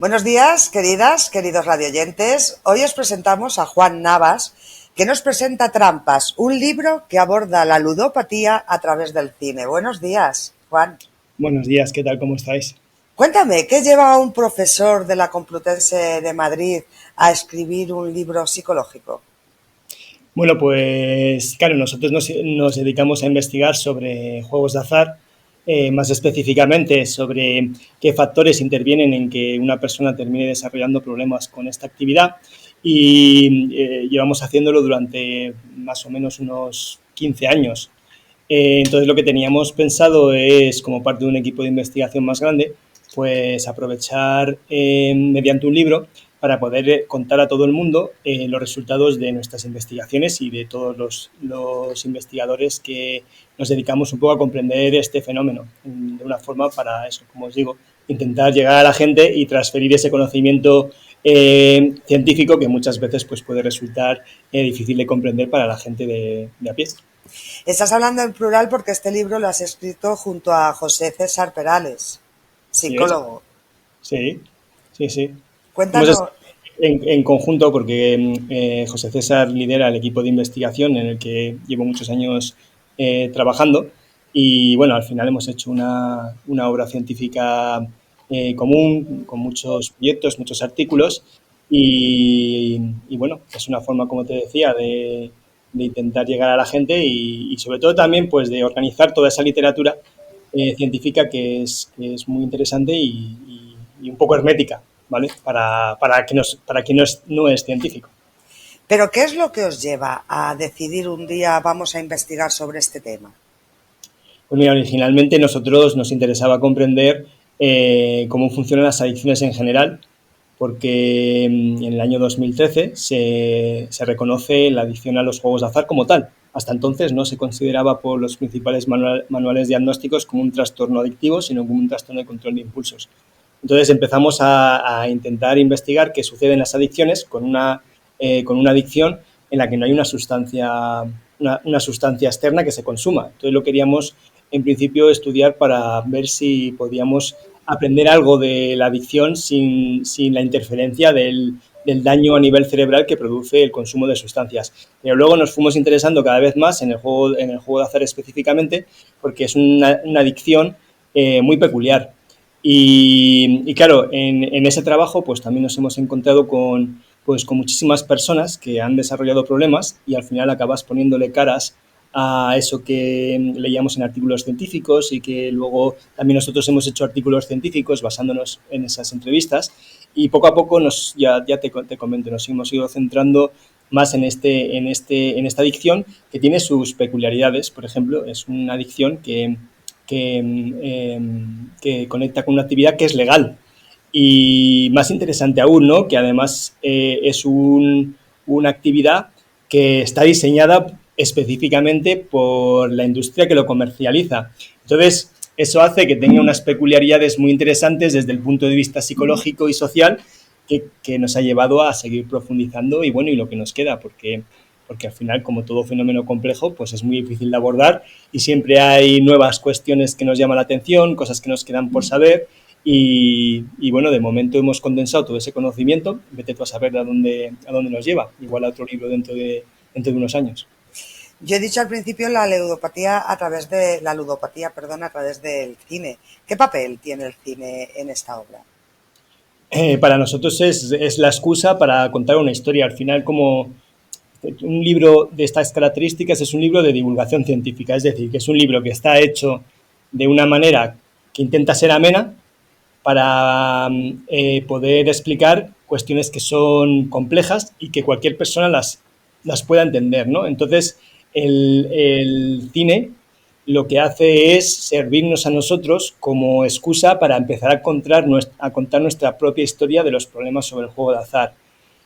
Buenos días, queridos radioyentes. Hoy os presentamos a Juan Navas, que nos presenta Trampas, un libro que aborda la ludopatía a través del cine. Buenos días, Juan. Buenos días, ¿qué tal? ¿Cómo estáis? Cuéntame, ¿qué lleva a un profesor de la Complutense de Madrid a escribir un libro psicológico? Bueno, pues claro, nosotros nos dedicamos a investigar sobre juegos de azar, más específicamente sobre qué factores intervienen en que una persona termine desarrollando problemas con esta actividad y llevamos haciéndolo durante más o menos unos 15 años. Entonces lo que teníamos pensado es, como parte de un equipo de investigación más grande, pues aprovechar mediante un libro para poder contar a todo el mundo los resultados de nuestras investigaciones y de todos los investigadores que nos dedicamos un poco a comprender este fenómeno de una forma para eso, como os digo, intentar llegar a la gente y transferir ese conocimiento científico que muchas veces pues, puede resultar difícil de comprender para la gente de a pie. Estás hablando en plural porque este libro lo has escrito junto a José César Perales, Así es. psicólogo. Sí, sí, sí. Hemos Cuéntanos. estado en conjunto porque José César lidera el equipo de investigación en el que llevo muchos años trabajando y bueno, al final hemos hecho una obra científica común con muchos proyectos, muchos artículos y bueno, es una forma, como te decía, de intentar llegar a la gente y sobre todo también pues de organizar toda esa literatura científica que es muy interesante y un poco hermética, ¿vale? Para quien no es científico. Pero, ¿qué es lo que os lleva a decidir un día vamos a investigar sobre este tema? Pues mira, originalmente nosotros nos interesaba comprender cómo funcionan las adicciones en general, porque en el año 2013 se reconoce la adicción a los juegos de azar como tal. Hasta entonces no se consideraba por los principales manuales diagnósticos como un trastorno adictivo, sino como un trastorno de control de impulsos. Entonces empezamos a intentar investigar qué sucede en las adicciones con una adicción en la que no hay una sustancia externa que se consuma. Entonces lo queríamos en principio estudiar para ver si podíamos aprender algo de la adicción sin la interferencia del daño a nivel cerebral que produce el consumo de sustancias. Pero luego nos fuimos interesando cada vez más en el juego de azar específicamente, porque es una adicción muy peculiar. Y claro, en ese trabajo pues también nos hemos encontrado con muchísimas personas que han desarrollado problemas y al final acabas poniéndole caras a eso que leíamos en artículos científicos y que luego también nosotros hemos hecho artículos científicos basándonos en esas entrevistas y poco a poco ya te comento, nos hemos ido centrando más en esta adicción que tiene sus peculiaridades. Por ejemplo, es una adicción que conecta con una actividad que es legal. Y más interesante aún, ¿no? Que además es una actividad que está diseñada específicamente por la industria que lo comercializa. Entonces, eso hace que tenga unas peculiaridades muy interesantes desde el punto de vista psicológico y social que nos ha llevado a seguir profundizando y bueno, y lo que nos queda, porque al final, como todo fenómeno complejo, pues es muy difícil de abordar y siempre hay nuevas cuestiones que nos llaman la atención, cosas que nos quedan por saber y bueno, de momento hemos condensado todo ese conocimiento, vete tú a saber a dónde nos lleva, igual a otro libro dentro de unos años. Yo he dicho al principio la ludopatía, perdón, a través del cine. ¿Qué papel tiene el cine en esta obra? Para nosotros es la excusa para contar una historia. Al final, como un libro de estas características es un libro de divulgación científica, es decir, que es un libro que está hecho de una manera que intenta ser amena para poder explicar cuestiones que son complejas y que cualquier persona las pueda entender, ¿no? Entonces, el cine lo que hace es servirnos a nosotros como excusa para empezar a contar nuestra propia historia de los problemas sobre el juego de azar.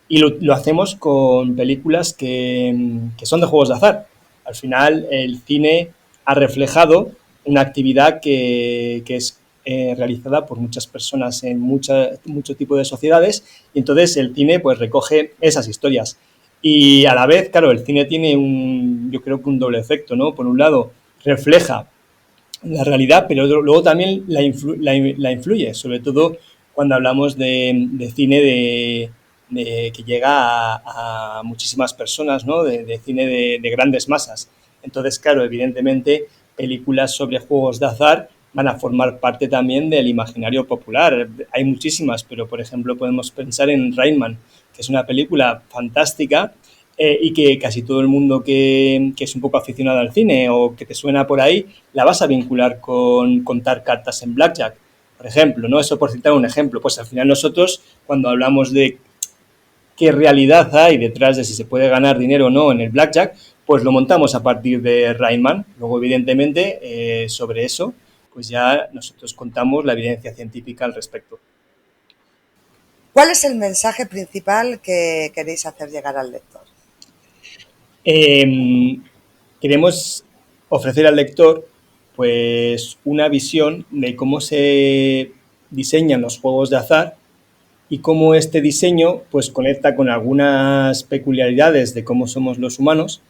Y lo hacemos con películas que son de juegos de azar. Al final, el cine ha reflejado una actividad que es realizada por muchas personas en mucho tipo de sociedades y entonces el cine pues recoge esas historias. Y a la vez, claro, el cine tiene yo creo que un doble efecto, ¿no? Por un lado, refleja la realidad, pero luego también la influye, sobre todo cuando hablamos de cine que llega a muchísimas personas, ¿no? De cine de grandes masas. Entonces, claro, evidentemente, películas sobre juegos de azar van a formar parte también del imaginario popular. Hay muchísimas, pero por ejemplo podemos pensar en Rayman, que es una película fantástica y que casi todo el mundo que es un poco aficionado al cine o que te suena por ahí, la vas a vincular con contar cartas en blackjack, por ejemplo, ¿no? Eso por citar un ejemplo. Pues al final nosotros, cuando hablamos de qué realidad hay detrás de si se puede ganar dinero o no en el blackjack, pues lo montamos a partir de Rayman. Luego, evidentemente, sobre eso, pues ya nosotros contamos la evidencia científica al respecto. ¿Cuál es el mensaje principal que queréis hacer llegar al lector? Queremos ofrecer al lector pues una visión de cómo se diseñan los juegos de azar y cómo este diseño pues conecta con algunas peculiaridades de cómo somos los humanos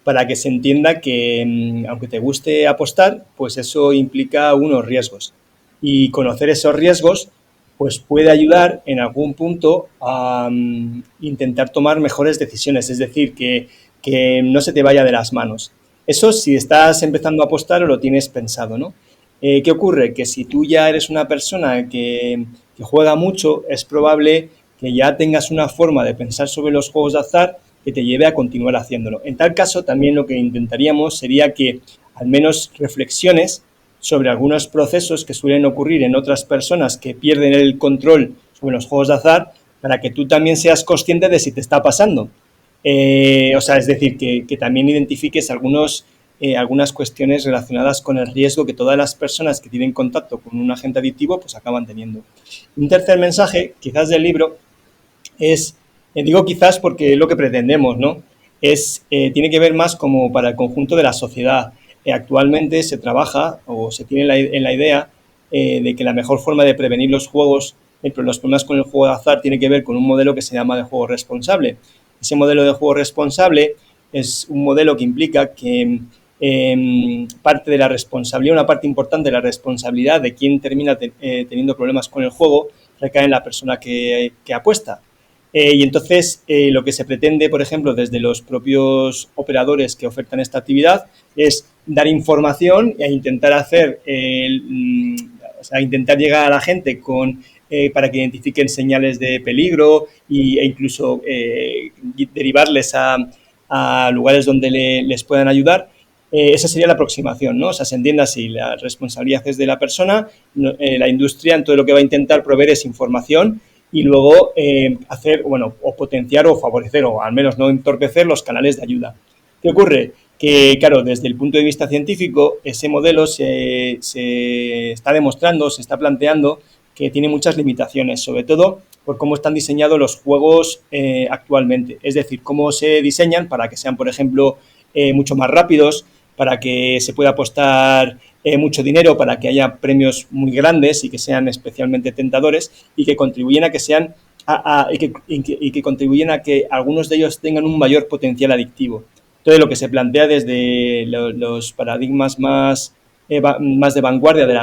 para que se entienda que aunque te guste apostar, pues eso implica unos riesgos. Y conocer esos riesgos pues puede ayudar en algún punto a intentar tomar mejores decisiones, es decir, que no se te vaya de las manos. Eso si estás empezando a apostar o lo tienes pensado, ¿no? ¿Qué ocurre? Que si tú ya eres una persona que juega mucho, es probable que ya tengas una forma de pensar sobre los juegos de azar que te lleve a continuar haciéndolo. En tal caso, también lo que intentaríamos sería que al menos reflexiones sobre algunos procesos que suelen ocurrir en otras personas que pierden el control sobre los juegos de azar para que tú también seas consciente de si te está pasando. O sea, es decir, que también identifiques algunas cuestiones relacionadas con el riesgo que todas las personas que tienen contacto con un agente adictivo pues acaban teniendo. Un tercer mensaje, quizás del libro, es, digo quizás porque es lo que pretendemos, ¿no? Tiene que ver más como para el conjunto de la sociedad. Actualmente se trabaja o se tiene en la idea de que la mejor forma de prevenir los problemas con el juego de azar tiene que ver con un modelo que se llama de juego responsable. Ese modelo de juego responsable es un modelo que implica que parte de la responsabilidad, una parte importante de la responsabilidad de quien termina teniendo problemas con el juego recae en la persona que apuesta. Y entonces lo que se pretende, por ejemplo, desde los propios operadores que ofertan esta actividad es dar información e intentar intentar llegar a la gente para que identifiquen señales de peligro e incluso derivarles a lugares donde les puedan ayudar. Esa sería la aproximación, ¿no? O sea, se entiende así, la responsabilidad es de la persona, la industria en todo lo que va a intentar proveer es información y luego o potenciar o favorecer o al menos no entorpecer los canales de ayuda. ¿Qué ocurre? Que, claro, desde el punto de vista científico, ese modelo se está demostrando, se está planteando que tiene muchas limitaciones, sobre todo por cómo están diseñados los juegos actualmente. Es decir, cómo se diseñan para que sean, por ejemplo, mucho más rápidos, para que se pueda apostar mucho dinero, para que haya premios muy grandes y que sean especialmente tentadores y que contribuyen a que sean y que contribuyen a que algunos de ellos tengan un mayor potencial adictivo. Entonces, lo que se plantea desde los paradigmas más de vanguardia de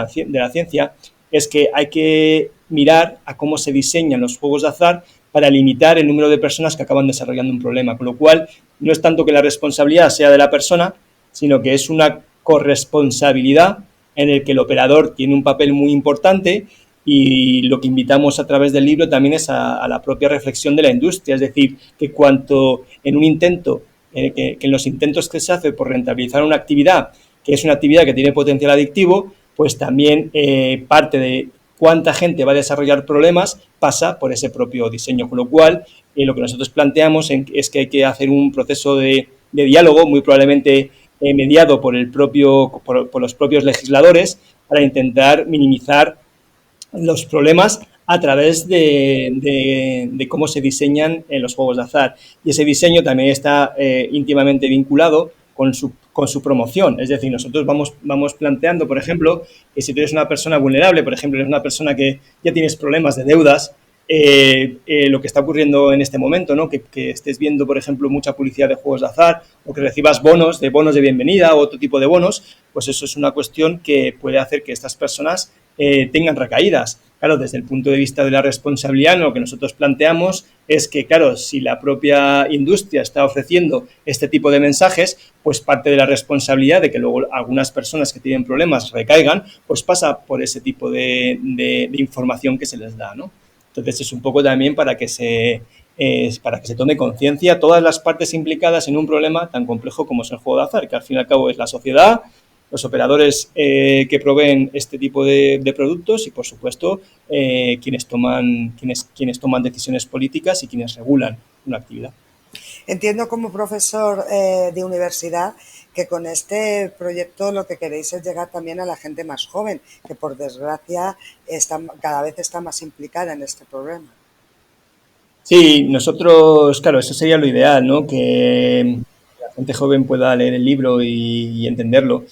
la ciencia es que hay que mirar a cómo se diseñan los juegos de azar para limitar el número de personas que acaban desarrollando un problema, con lo cual no es tanto que la responsabilidad sea de la persona, sino que es una corresponsabilidad en el que el operador tiene un papel muy importante y lo que invitamos a través del libro también es a la propia reflexión de la industria, es decir, que cuanto en un intento, que en los intentos que se hace por rentabilizar una actividad, que es una actividad que tiene potencial adictivo, pues también parte de cuánta gente va a desarrollar problemas pasa por ese propio diseño, con lo cual lo que nosotros planteamos es que hay que hacer un proceso de diálogo, muy probablemente mediado por los propios legisladores, para intentar minimizar los problemas a través de cómo se diseñan los juegos de azar. Y ese diseño también está íntimamente vinculado con su promoción. Es decir, nosotros vamos planteando, por ejemplo, que si tú eres una persona vulnerable, por ejemplo, eres una persona que ya tienes problemas de deudas, lo que está ocurriendo en este momento, ¿no? Que estés viendo, por ejemplo, mucha publicidad de juegos de azar o que recibas bonos de bienvenida o otro tipo de bonos, pues eso es una cuestión que puede hacer que estas personas tengan recaídas. Claro, desde el punto de vista de la responsabilidad, lo que nosotros planteamos es que, claro, si la propia industria está ofreciendo este tipo de mensajes, pues parte de la responsabilidad de que luego algunas personas que tienen problemas recaigan, pues pasa por ese tipo de información que se les da, ¿no? Entonces es un poco también para que se tome conciencia todas las partes implicadas en un problema tan complejo como es el juego de azar, que al fin y al cabo es la sociedad, los operadores que proveen este tipo de productos y, por supuesto, quienes toman decisiones políticas y quienes regulan una actividad. Entiendo como profesor de universidad que con este proyecto lo que queréis es llegar también a la gente más joven, que por desgracia cada vez está más implicada en este problema. Sí, nosotros, claro, eso sería lo ideal, ¿no? Que la gente joven pueda leer el libro y entenderlo.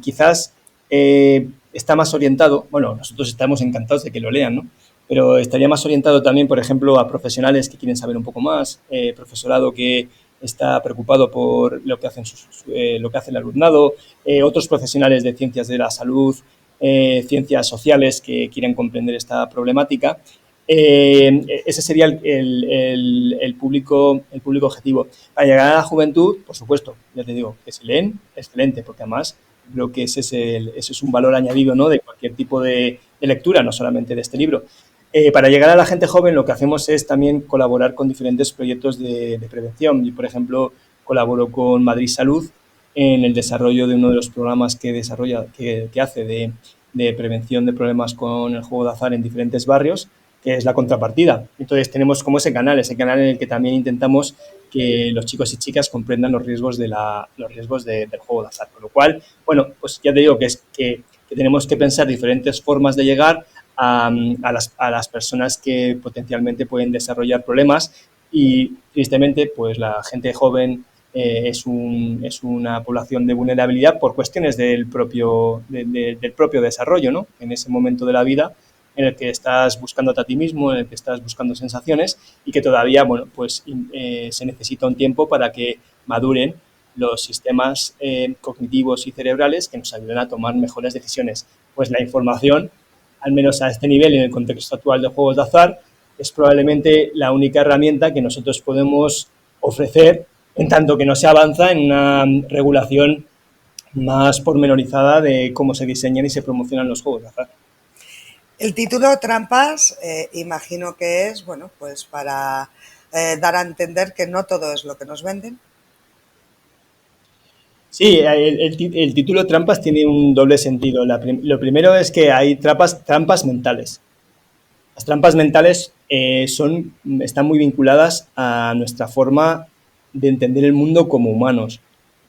Quizás está más orientado, bueno, nosotros estamos encantados de que lo lean, ¿no? Pero estaría más orientado también, por ejemplo, a profesionales que quieren saber un poco más, profesorado que está preocupado por lo que lo que hace el alumnado, otros profesionales de ciencias de la salud, ciencias sociales que quieren comprender esta problemática. Ese sería el público objetivo. Para llegar a la juventud, por supuesto, ya te digo, que se leen, excelente, porque además creo que ese es un valor añadido, ¿no?, de cualquier tipo de lectura, no solamente de este libro. Para llegar a la gente joven, lo que hacemos es también colaborar con diferentes proyectos de prevención. Yo, por ejemplo, colaboro con Madrid Salud en el desarrollo de uno de los programas que hace de prevención de problemas con el juego de azar en diferentes barrios, que es la contrapartida. Entonces tenemos como ese canal en el que también intentamos que los chicos y chicas comprendan los riesgos del juego de azar. Con lo cual, bueno, pues ya te digo que tenemos que pensar diferentes formas de llegar a las personas que potencialmente pueden desarrollar problemas y, tristemente, pues la gente joven es una población de vulnerabilidad por cuestiones del propio desarrollo, ¿no? En ese momento de la vida en el que estás buscándote a ti mismo, en el que estás buscando sensaciones y que todavía, bueno, pues se necesita un tiempo para que maduren los sistemas cognitivos y cerebrales que nos ayuden a tomar mejores decisiones. Pues la información, al menos a este nivel, en el contexto actual de juegos de azar, es probablemente la única herramienta que nosotros podemos ofrecer en tanto que no se avanza en una regulación más pormenorizada de cómo se diseñan y se promocionan los juegos de azar. El título Trampas, imagino que es, bueno, pues para dar a entender que no todo es lo que nos venden. Sí, el título Trampas tiene un doble sentido. Lo primero es que hay trampas mentales. Las trampas mentales están muy vinculadas a nuestra forma de entender el mundo como humanos.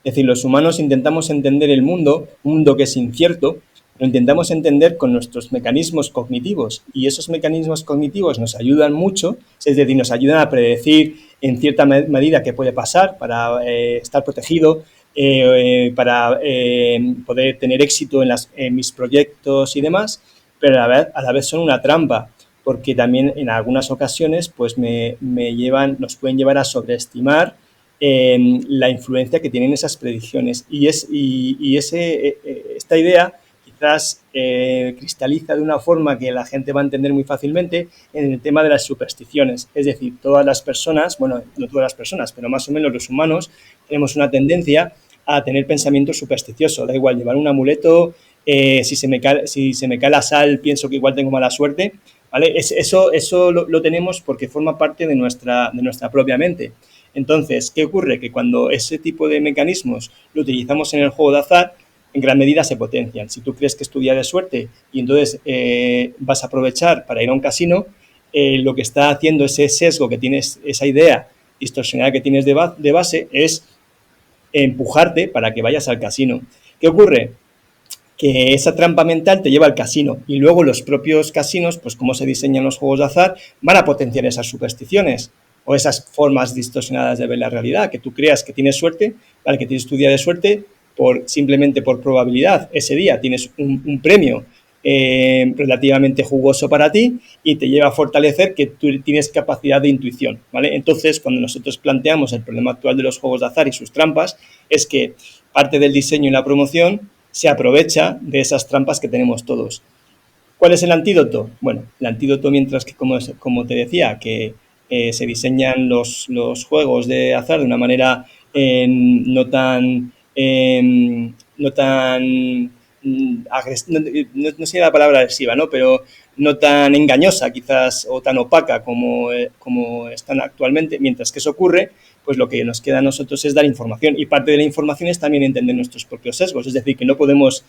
Es decir, los humanos intentamos entender el mundo, un mundo que es incierto, lo intentamos entender con nuestros mecanismos cognitivos y esos mecanismos cognitivos nos ayudan mucho, es decir, nos ayudan a predecir en cierta medida qué puede pasar para estar protegido, para poder tener éxito en mis proyectos y demás, pero a la vez son una trampa, porque también en algunas ocasiones pues nos pueden llevar a sobreestimar la influencia que tienen esas predicciones esta idea quizás cristaliza de una forma que la gente va a entender muy fácilmente en el tema de las supersticiones. Es decir, todas las personas, bueno, no todas las personas, pero más o menos los humanos tenemos una tendencia a tener pensamientos supersticiosos. Da igual llevar un amuleto, si se me cae la sal pienso que igual tengo mala suerte, ¿vale? Eso lo tenemos porque forma parte de nuestra propia mente. Entonces, ¿qué ocurre? Que cuando ese tipo de mecanismos lo utilizamos en el juego de azar, en gran medida se potencian. Si tú crees que es tu día de suerte y entonces vas a aprovechar para ir a un casino, lo que está haciendo ese sesgo que tienes, esa idea distorsionada que tienes de base, es empujarte para que vayas al casino. ¿Qué ocurre? Que esa trampa mental te lleva al casino y luego los propios casinos, pues como se diseñan los juegos de azar, van a potenciar esas supersticiones o esas formas distorsionadas de ver la realidad, que tú creas que tienes suerte, para que tienes tu día de suerte, simplemente por probabilidad. Ese día tienes un premio relativamente jugoso para ti y te lleva a fortalecer que tú tienes capacidad de intuición, ¿vale? Entonces, cuando nosotros planteamos el problema actual de los juegos de azar y sus trampas, es que parte del diseño y la promoción se aprovecha de esas trampas que tenemos todos. ¿Cuál es el antídoto? Bueno, el antídoto, mientras que, como te decía, que se diseñan los juegos de azar de una manera no tan no sé la palabra agresiva, ¿no? Pero no tan engañosa quizás o tan opaca como están actualmente, mientras que eso ocurre, pues lo que nos queda a nosotros es dar información, y parte de la información es también entender nuestros propios sesgos, es decir, que no podemos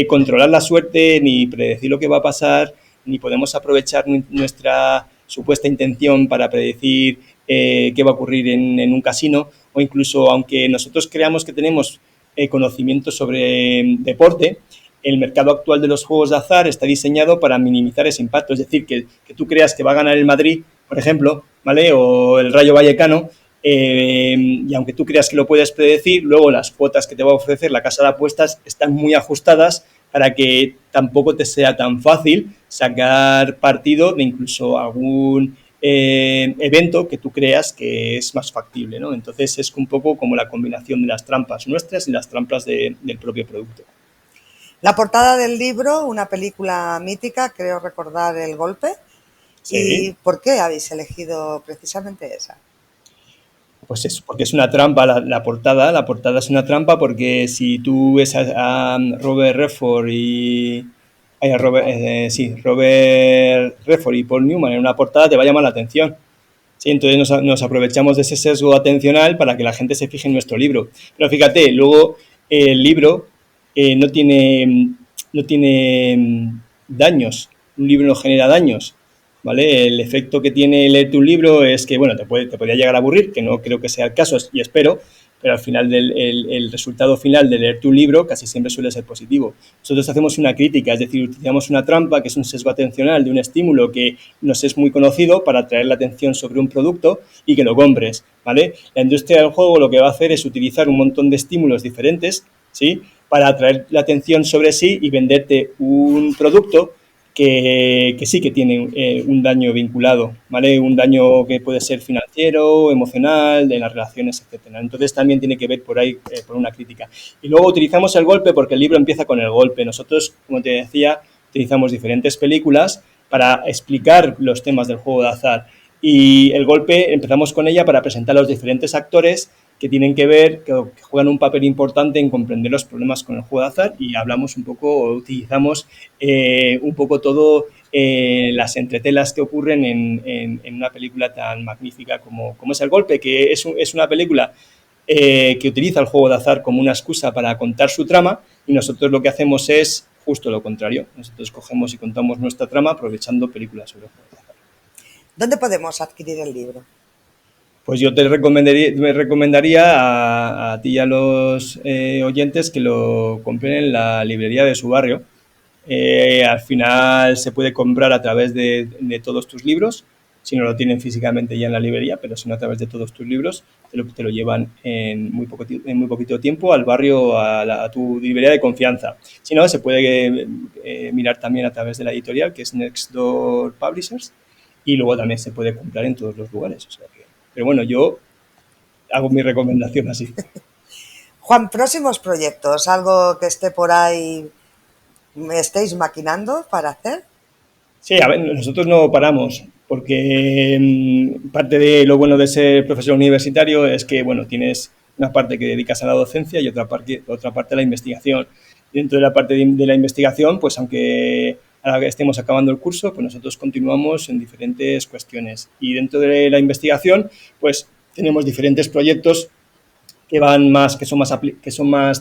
controlar la suerte, ni predecir lo que va a pasar, ni podemos aprovechar nuestra supuesta intención para predecir qué va a ocurrir en un casino, o incluso aunque nosotros creamos que tenemos conocimiento sobre deporte, el mercado actual de los juegos de azar está diseñado para minimizar ese impacto. Es decir, que tú creas que va a ganar el Madrid, por ejemplo, ¿vale? O el Rayo Vallecano, y aunque tú creas que lo puedes predecir, luego las cuotas que te va a ofrecer la casa de apuestas están muy ajustadas para que tampoco te sea tan fácil sacar partido de incluso algún evento que tú creas que es más factible, ¿no? Entonces es un poco como la combinación de las trampas nuestras y las trampas del propio producto. La portada del libro, una película mítica, creo recordar El Golpe. Sí. ¿Y por qué habéis elegido precisamente esa? Pues es porque es una trampa la portada. La portada es una trampa porque si tú ves a Robert Redford Robert Redford y Paul Newman en una portada, te va a llamar la atención. Sí, entonces nos aprovechamos de ese sesgo atencional para que la gente se fije en nuestro libro. Pero fíjate, luego el libro no tiene daños. Un libro no genera daños, ¿vale? El efecto que tiene leerte un libro es que, bueno, te podría llegar a aburrir, que no creo que sea el caso, y espero, pero al final el resultado final de leerte un libro casi siempre suele ser positivo. Nosotros hacemos una crítica, es decir, utilizamos una trampa, que es un sesgo atencional de un estímulo que nos es muy conocido para atraer la atención sobre un producto y que lo compres, ¿vale? La industria del juego lo que va a hacer es utilizar un montón de estímulos diferentes, ¿sí?, para atraer la atención sobre sí y venderte un producto que sí que tiene un daño vinculado, ¿vale? Un daño que puede ser financiero, emocional, de las relaciones, etcétera. Entonces también tiene que ver por ahí, por una crítica. Y luego utilizamos el golpe porque el libro empieza con el golpe. Nosotros, como te decía, utilizamos diferentes películas para explicar los temas del juego de azar. Y el golpe empezamos con ella para presentar a los diferentes actores que tienen que ver, que juegan un papel importante en comprender los problemas con el juego de azar, y hablamos un poco, utilizamos un poco todo las entretelas que ocurren en una película tan magnífica como es El Golpe, que es una película que utiliza el juego de azar como una excusa para contar su trama, y nosotros lo que hacemos es justo lo contrario. Nosotros cogemos y contamos nuestra trama aprovechando películas sobre el juego de azar. ¿Dónde podemos adquirir el libro? Pues yo me recomendaría a ti y a los oyentes que lo compren en la librería de su barrio. Al final se puede comprar a través de todos tus libros, si no lo tienen físicamente ya en la librería, pero si no a través de todos tus libros, te lo llevan en muy poquito tiempo al barrio, a tu librería de confianza. Si no, se puede mirar también a través de la editorial, que es Next Door Publishers, y luego también se puede comprar en todos los lugares. O sea que, pero bueno, yo hago mi recomendación así. Juan, próximos proyectos, algo que esté por ahí, me estéis maquinando para hacer. Sí, a ver, nosotros no paramos, porque parte de lo bueno de ser profesor universitario es que, bueno, tienes una parte que dedicas a la docencia y otra parte a la investigación. Dentro de la parte de la investigación, pues aunque ahora que estemos acabando el curso, pues nosotros continuamos en diferentes cuestiones. Y dentro de la investigación, pues tenemos diferentes proyectos que son más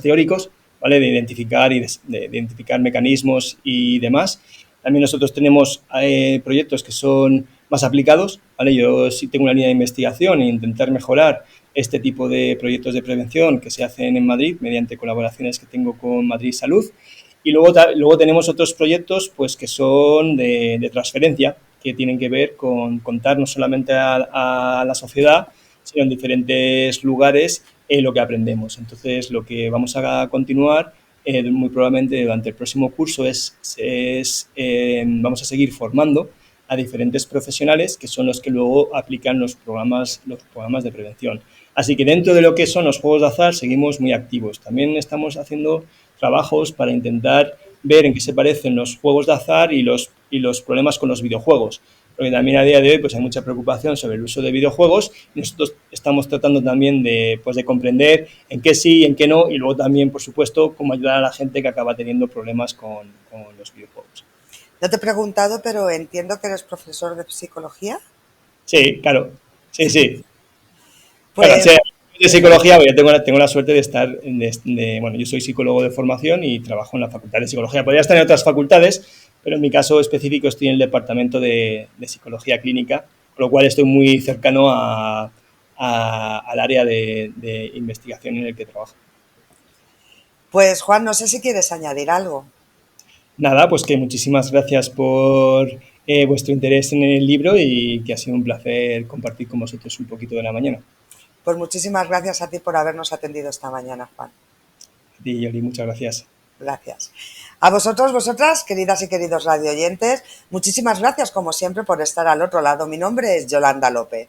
teóricos, ¿vale? De identificar de identificar mecanismos y demás. También nosotros tenemos proyectos que son más aplicados, ¿vale? Yo sí tengo una línea de investigación e intentar mejorar este tipo de proyectos de prevención que se hacen en Madrid mediante colaboraciones que tengo con Madrid Salud. Y luego tenemos otros proyectos pues, que son de transferencia, que tienen que ver con contar no solamente a la sociedad, sino en diferentes lugares lo que aprendemos. Entonces, lo que vamos a continuar muy probablemente durante el próximo curso vamos a seguir formando a diferentes profesionales que son los que luego aplican los programas de prevención. Así que dentro de lo que son los juegos de azar seguimos muy activos. También estamos haciendo trabajos para intentar ver en qué se parecen los juegos de azar y los problemas con los videojuegos. Porque también a día de hoy pues, hay mucha preocupación sobre el uso de videojuegos y nosotros estamos tratando también de comprender en qué sí y en qué no, y luego también, por supuesto, cómo ayudar a la gente que acaba teniendo problemas con los videojuegos. No te he preguntado, pero entiendo que eres profesor de psicología. Sí, claro. Sí, sí. Claro, o Pues sea, de psicología, yo tengo la suerte de estar, bueno, yo soy psicólogo de formación y trabajo en la Facultad de Psicología. Podría estar en otras facultades, pero en mi caso específico estoy en el Departamento de Psicología Clínica, con lo cual estoy muy cercano al área de investigación en el que trabajo. Pues Juan, no sé si quieres añadir algo. Nada, pues que muchísimas gracias por vuestro interés en el libro y que ha sido un placer compartir con vosotros un poquito de la mañana. Pues muchísimas gracias a ti por habernos atendido esta mañana, Juan. A ti, Yoli, muchas gracias. Gracias. A vosotros, vosotras, queridas y queridos radioyentes, muchísimas gracias como siempre por estar al otro lado. Mi nombre es Yolanda López.